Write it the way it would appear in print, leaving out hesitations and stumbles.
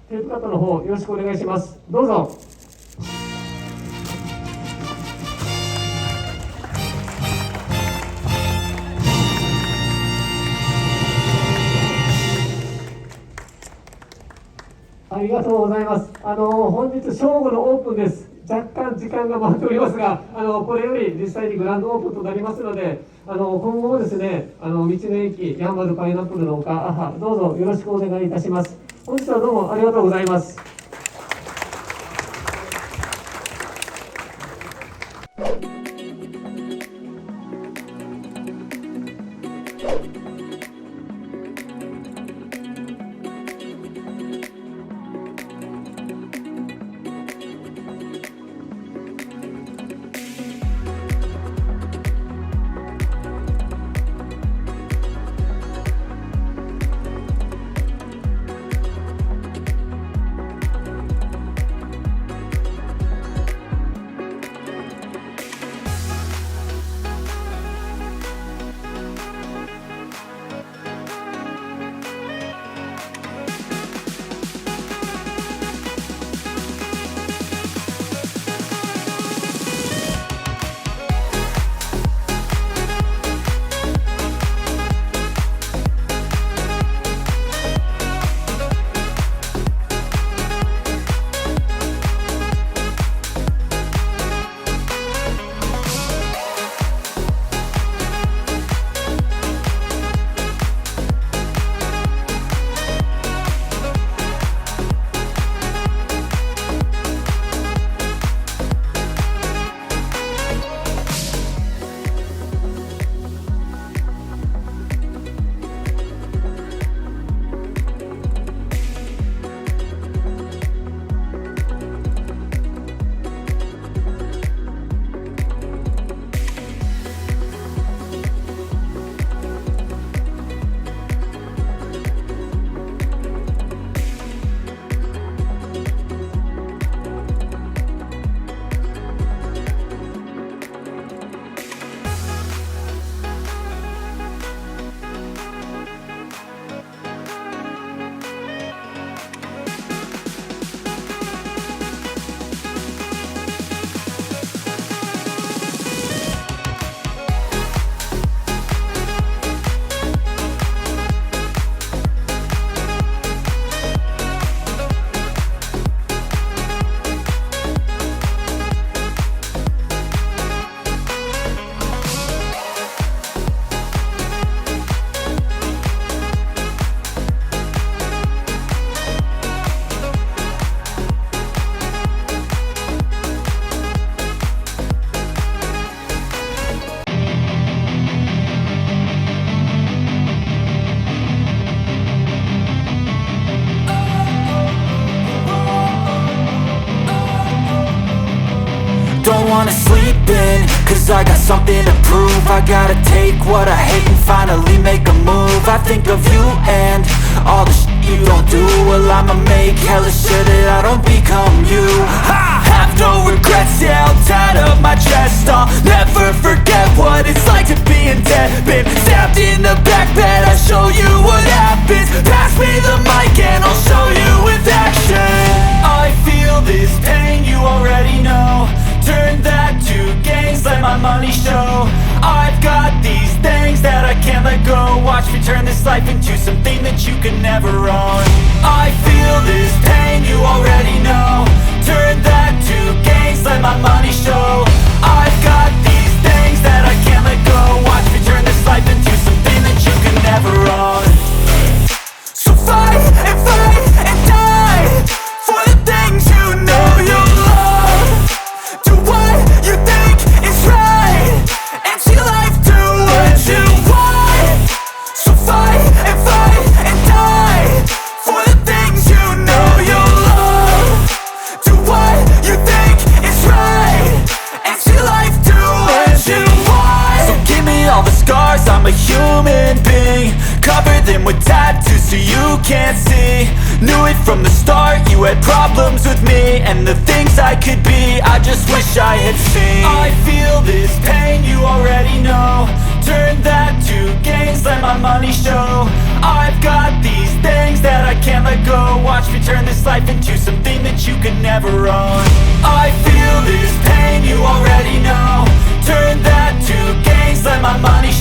テープカットの方よろしくお願いします。どうぞ。ありがとうございます。本日正午のオープンです。若干時間が回っておりますが、これより実際にグランドオープンとなりますので、今後もですね、道の駅やんばるパイナップルの丘、どうぞよろしくお願いいたします。本日はどうもありがとうございます。Don't wanna sleep in, cause I got something to prove. I gotta take what I hate and finally make a move. I think of you and all the shit you don't do. Well, I'ma make hella sure that I don't become you. I have no regrets, yeah, I'll tie up my chest. I'll never forget what it's like to be in debt. Been stabbed in the back bed, I'll show you what happens. Pass me the mic and I'll show you with action. I feel this pain, you already know. Turn that to gains, let my money show. I've got these things that I can't let go. Watch me turn this life into something that you can never own. I feel this pain, you already know. Turn that to gains, let my money show. I've got these things that I can't let go. Watch me turn this life into something that you can never own. So fight and die for the things you know you love. Do what you think is right, and see life do what you want. So fight and die for the things you know you love. Do what you think is right, and see life do what you want. So give me all the scars, I'm a human being. Cover them with tattoos so you can't see. Knew it from the start, you had problems with me and the things I could be, I just wish I had seen. I feel this pain, you already know. Turn that to gains, let my money show. I've got these things that I can't let go. Watch me turn this life into something that you could never own. I feel this pain, you already know. Turn that to gains, let my money